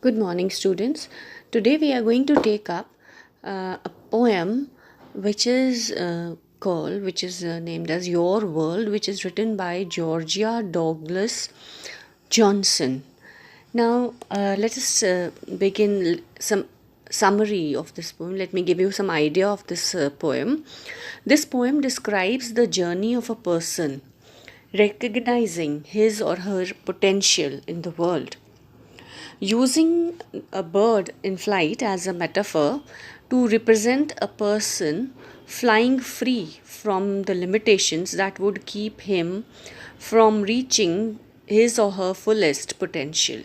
Good morning, students. Today we are going to take up a poem which is named as Your World, which is written by Georgia Douglas Johnson. Now, let us begin some summary of this poem. Let me give you some idea of this poem. This poem describes the journey of a person recognizing his or her potential in the world. Using a bird in flight as a metaphor to represent a person flying free from the limitations that would keep him from reaching his or her fullest potential.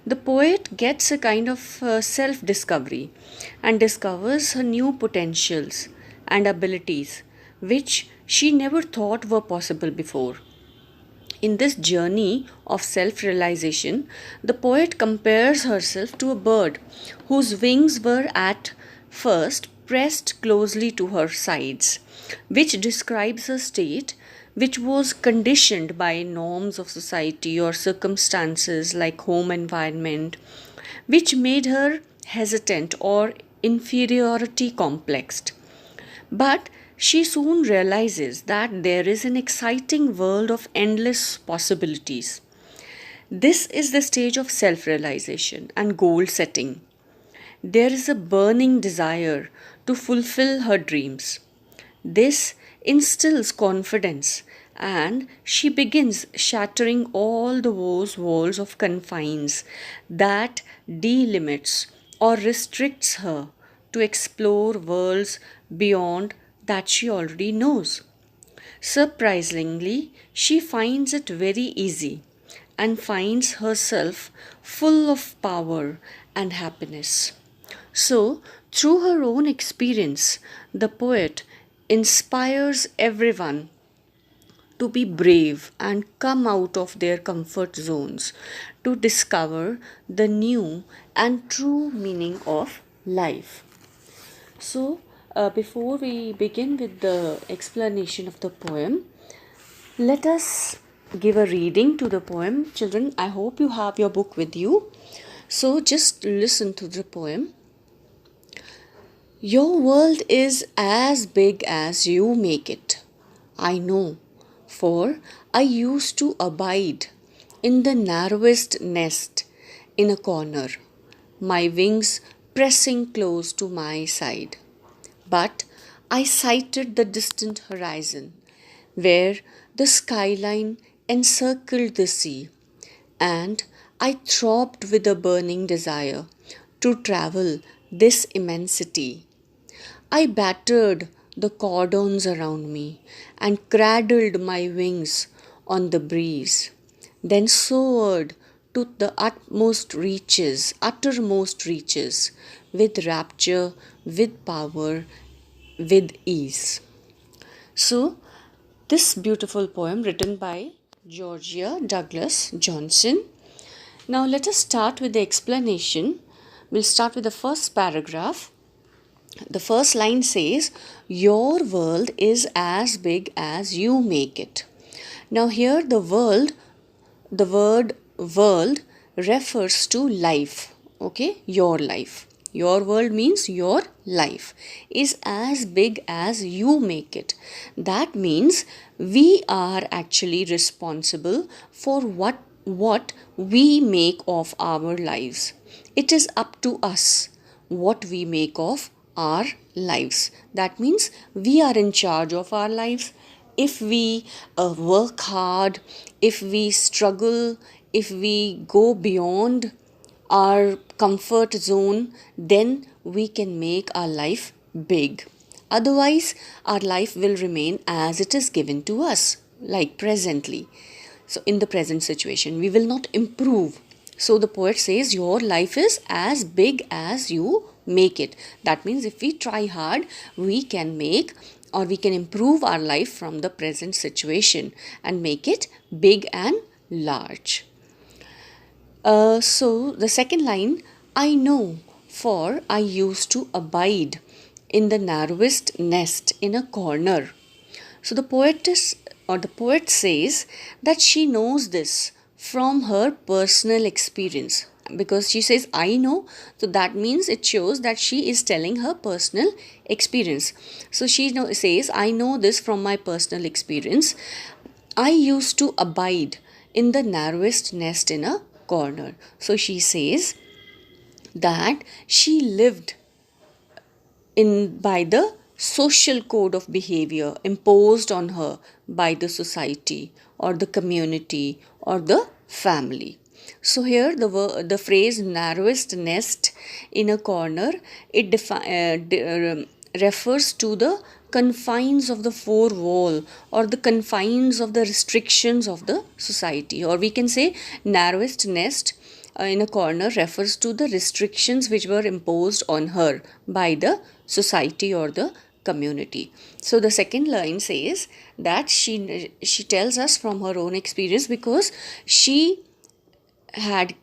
The poet gets a kind of self discovery and discovers her new potentials and abilities which she never thought were possible before. In this journey of self realization, the poet compares herself to a bird whose wings were at first pressed closely to her sides, which describes a state which was conditioned by norms of society or circumstances like home environment, which made her hesitant or inferiority complexed. But she soon realizes that there is an exciting world of endless possibilities. This is the stage of self realization and goal setting. There is a burning desire to fulfill her dreams. This instills confidence and she begins shattering all those walls of confines that delimits or restricts her to explore worlds beyond that she already knows. Surprisingly, she finds it very easy and finds herself full of power and happiness. So, through her own experience, the poet inspires everyone to be brave and come out of their comfort zones to discover the new and true meaning of life. So, before we begin with the explanation of the poem, let us give a reading to the poem. Children, I hope you have your book with you. So, just listen to the poem. Your world is as big as you make it. I know, for I used to abide in the narrowest nest in a corner, my wings pressing close to my side. But I sighted the distant horizon, where the skyline encircled the sea, and I throbbed with a burning desire to travel this immensity. I battered the cordons around me and cradled my wings on the breeze, then soared to the uttermost reaches, with rapture, with power, with ease. So, this beautiful poem written by Georgia Douglas Johnson. Now, let us start with the explanation. We'll start with the first paragraph. The first line says, Your world is as big as you make it. Now, here the word world refers to life. Okay, your life. Your world means your life is as big as you make it. That means we are actually responsible for what we make of our lives. It is up to us what we make of our lives. That means we are in charge of our lives. If we work hard, if we struggle, if we go beyond our comfort zone, then we can make our life big. Otherwise, our life will remain as it is given to us, like presently. So, in the present situation, we will not improve. So, the poet says, Your life is as big as you make it. That means if we try hard, we can make or we can improve our life from the present situation and make it big and large. So the second line, I know, for I used to abide in the narrowest nest in a corner. So the poet says that she knows this from her personal experience. because she says I know, so that means it shows that she is telling her personal experience. So she says, I know this from my personal experience. I used to abide in the narrowest nest in a corner. So she says that she lived in by the social code of behavior imposed on her by the society or the community or the family. So here the phrase narrowest nest in a corner, it refers to the confines of the four wall or the confines of the restrictions of the society, or we can say narrowest nest in a corner refers to the restrictions which were imposed on her by the society or the community. So the second line says that she tells us from her own experience, because she had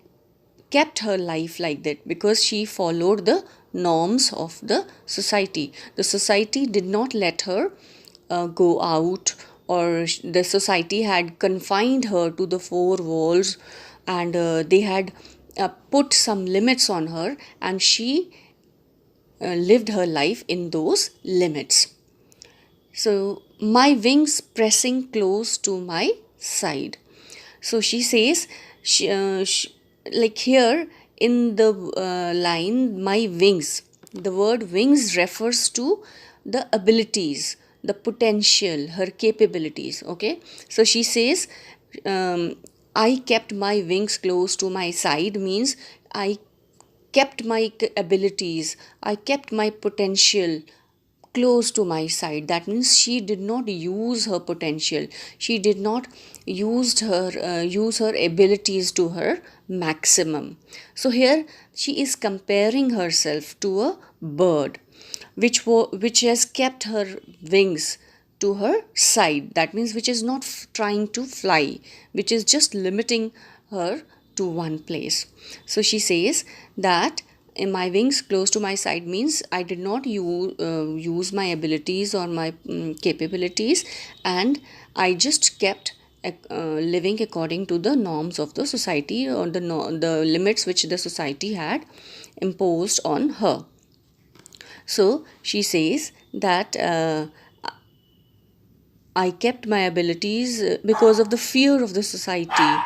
kept her life like that, because she followed the norms of the society. The society did not let her go out, or the society had confined her to the four walls, and they had put some limits on her, and she lived her life in those limits. So, my wings pressing close to my side. So she says, like here in the line, my wings, the word wings refers to the abilities, the potential, her capabilities. Okay, so she says, I kept my wings close to my side means I kept my abilities, I kept my potential close to my side. That means she did not use her potential, she did not use her abilities to her maximum. So here she is comparing herself to a bird which has kept her wings to her side. That means which is not trying to fly, which is just limiting her to one place. So she says that in my wings close to my side means I did not use my abilities or my capabilities, and I just kept living according to the norms of the society, or the limits which the society had imposed on her. So she says that I kept my abilities because of the fear of the society.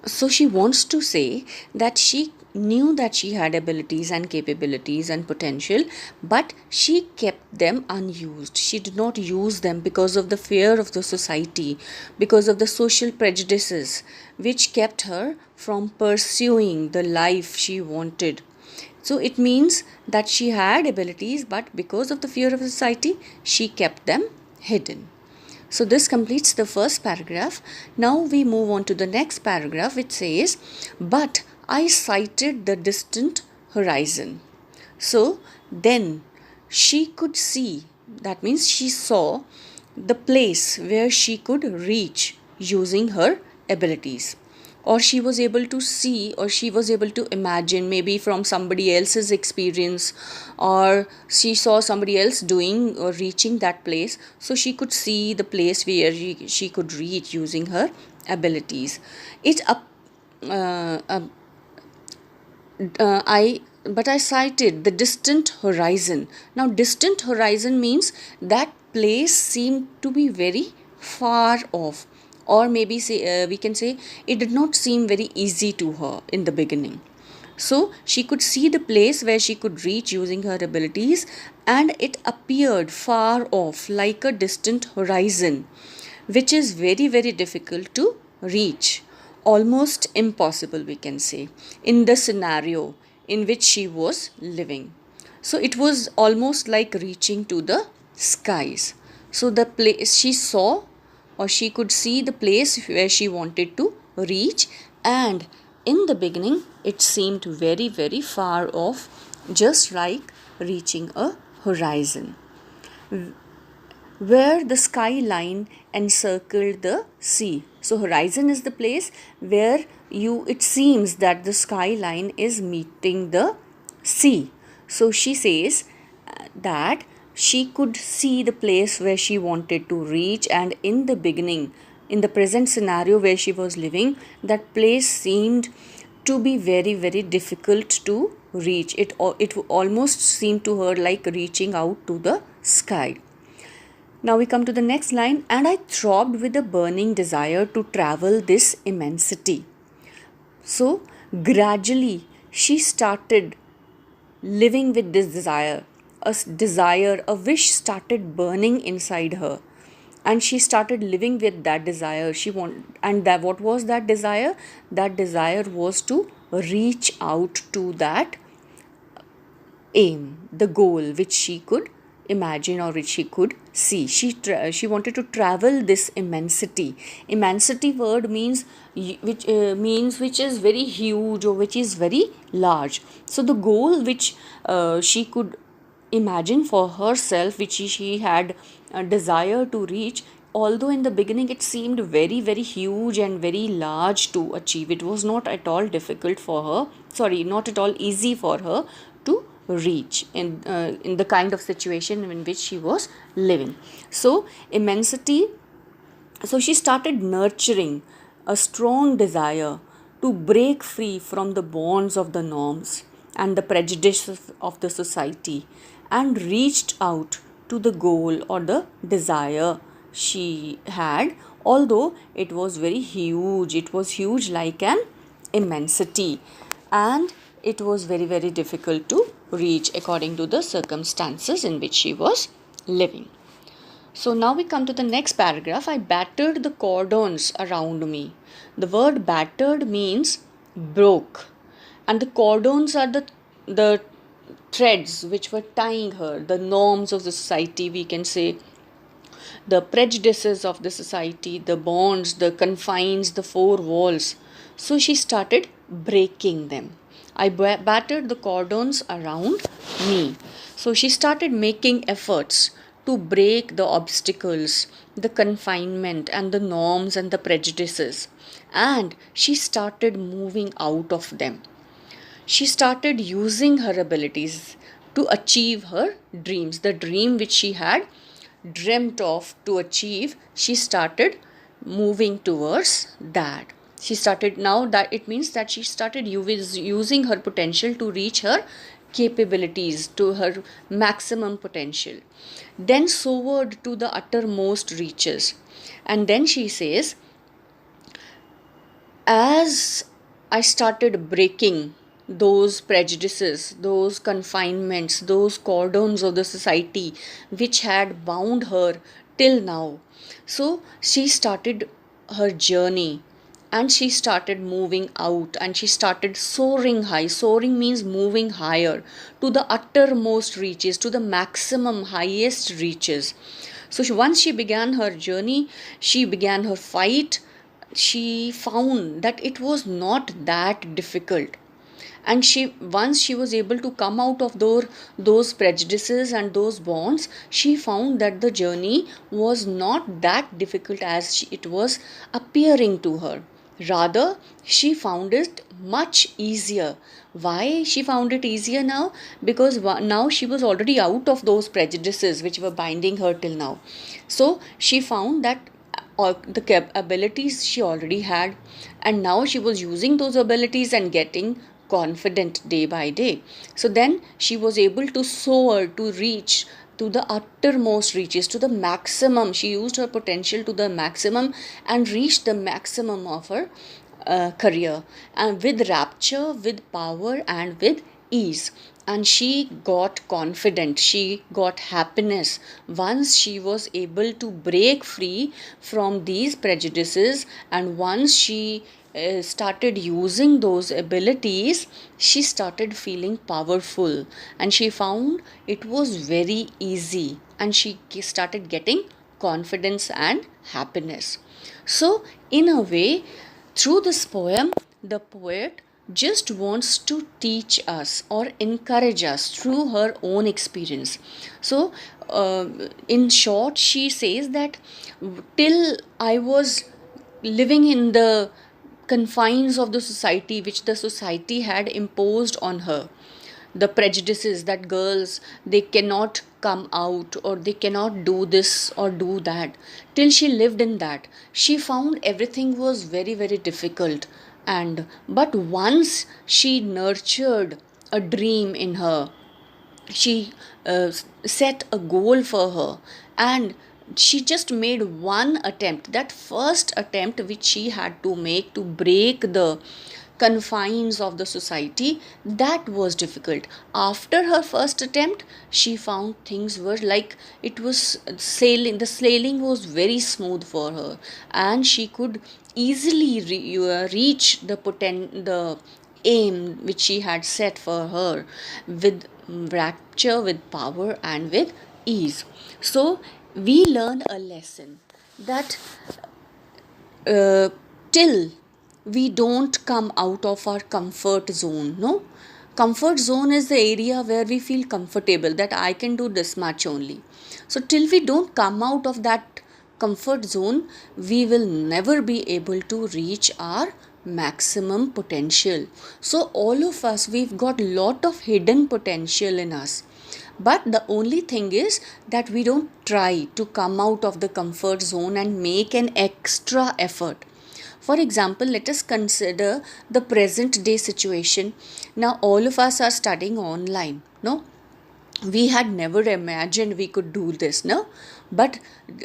So she wants to say that she knew that she had abilities and capabilities and potential, but she kept them unused. She did not use them because of the fear of the society, because of the social prejudices which kept her from pursuing the life she wanted. So it means that she had abilities, but because of the fear of society, she kept them hidden. So this completes the first paragraph. Now we move on to the next paragraph, which says, but I sighted the distant horizon. So then she could see, that means she saw the place where she could reach using her abilities, or she was able to see, or she was able to imagine, maybe from somebody else's experience, or she saw somebody else doing or reaching that place, so she could see the place where she could reach using her abilities. It I sighted the distant horizon. Now distant horizon means that place seemed to be very far off, or maybe we can say it did not seem very easy to her in the beginning. So she could see the place where she could reach using her abilities, and it appeared far off like a distant horizon, which is very, very difficult to reach, almost impossible, we can say, in the scenario in which she was living. So it was almost like reaching to the skies. So the place she saw, or she could see the place where she wanted to reach, and in the beginning it seemed very, very far off, just like reaching a horizon where the skyline encircled the sea. So horizon is the place where it seems that the skyline is meeting the sea. So she says that she could see the place where she wanted to reach, and in the beginning, in the present scenario where she was living, that place seemed to be very, very difficult to reach. It almost seemed to her like reaching out to the sky. Now we come to the next line, and I throbbed with a burning desire to travel this immensity. So gradually she started living with this desire. A wish started burning inside her. And she started living with that desire. What was that desire? That desire was to reach out to that aim, the goal which she could imagine or which she could see. She wanted to travel this immensity. Immensity word means which is very huge or which is very large. So the goal which she could imagine for herself, which she had a desire to reach, although in the beginning it seemed very, very huge and very large to achieve, it was not at all difficult for her, not at all easy for her to reach in the kind of situation in which she was living. So immensity, so she started nurturing a strong desire to break free from the bonds of the norms and the prejudices of the society, and reached out to the goal or the desire she had, although it was very huge. It was huge like an immensity, and it was very, very difficult to reach according to the circumstances in which she was living. So now we come to the next paragraph. I battered the cordons around me. The word battered means broke, and the cordons are the threads which were tying her, the norms of the society, we can say, the prejudices of the society, the bonds, the confines, the four walls. So she started breaking them. I battered the cordons around me. So she started making efforts to break the obstacles, the confinement, and the norms and the prejudices. And she started moving out of them. She started using her abilities to achieve her dreams. The dream which she had dreamt of to achieve, she started moving towards that. She started, now that it means that she started using her potential to reach her capabilities, to her maximum potential. Then soared to the uttermost reaches. And then she says, as I started breaking those prejudices, those confinements, those cordons of the society which had bound her till now, so she started her journey, and she started moving out, and she started soaring high. Soaring means moving higher to the uttermost reaches, to the maximum highest reaches. So once she began her journey, she began her fight. She found that it was not that difficult, and once she was able to come out of those prejudices and those bonds, she found that the journey was not that difficult as it was appearing to her. Rather, she found it much easier. Why she found it easier now? Because now she was already out of those prejudices which were binding her till now. So she found that the abilities she already had, and now she was using those abilities and getting confident day by day. So then she was able to soar, to reach to the uttermost reaches, to the maximum. She used her potential to the maximum and reached the maximum of her career, and with rapture, with power, and with ease. And she got confident, she got happiness once she was able to break free from these prejudices, and once she started using those abilities, she started feeling powerful, and she found it was very easy, and she started getting confidence and happiness. So in a way, through this poem, the poet just wants to teach us or encourage us through her own experience. So, in short, she says that till I was living in the confines of the society which the society had imposed on her, the prejudices that girls, they cannot come out, or they cannot do this or do that. Till she lived in that, she found everything was very, very difficult. And but once she nurtured a dream in her, she set a goal for her, and she just made one attempt, that first attempt which she had to make to break the confines of the society. That was difficult. After her first attempt, she found things were like, it was sailing, the sailing was very smooth for her, and she could easily reach the aim which she had set for her, with rapture, with power, and with ease. So we learn a lesson that uh, till we don't come out of our comfort zone, no, comfort zone is the area where we feel comfortable, that I can do this much only. So till we don't come out of that comfort zone, we will never be able to reach our maximum potential. So all of us, we've got lot of hidden potential in us, but the only thing is that we don't try to come out of the comfort zone and make an extra effort. For example, let us consider the present day situation. Now all of us are studying online, no, we had never imagined we could do this, no, but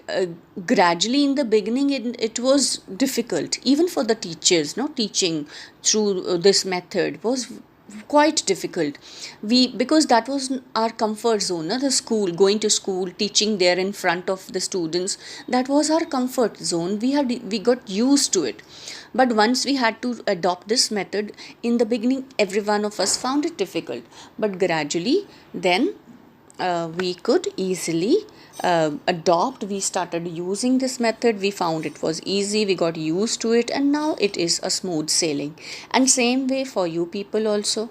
uh, gradually in the beginning it was difficult, even for the teachers, no, teaching through this method was quite difficult. We, because that was our comfort zone, no? The school, going to school, teaching there in front of the students, that was our comfort zone. We got used to it. But once we had to adopt this method, in the beginning every one of us found it difficult, but gradually then we could easily adopt. We started using this method, we found it was easy, we got used to it, and now it is a smooth sailing. And same way for you people also,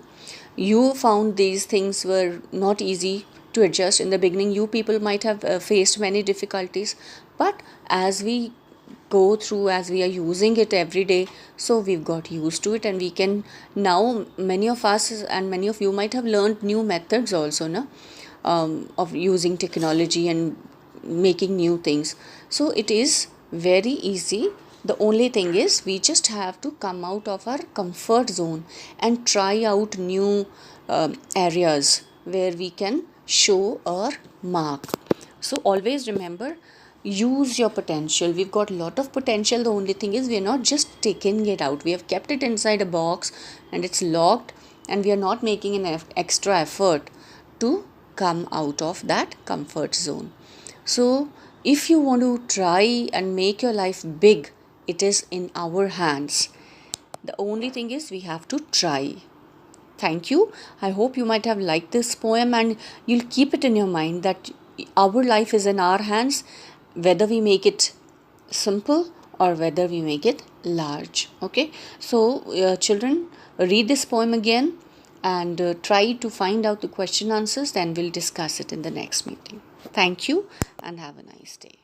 you found these things were not easy to adjust in the beginning. You people might have faced many difficulties, but as we go through, as we are using it every day, so we've got used to it, and we can now, many of us and many of you might have learned new methods also, no, of using technology and making new things. So it is very easy. The only thing is we just have to come out of our comfort zone and try out new areas where we can show our mark. So always remember, use your potential. We've got a lot of potential. The only thing is we are not just taking it out. We have kept it inside a box and it's locked, and we are not making an extra effort to come out of that comfort zone. So if you want to try and make your life big, it is in our hands. The only thing is we have to try. Thank you. I hope you might have liked this poem, and you'll keep it in your mind that our life is in our hands, whether we make it simple or whether we make it large. Okay, so children, read this poem again and try to find out the question answers, then we'll discuss it in the next meeting. Thank you and have a nice day.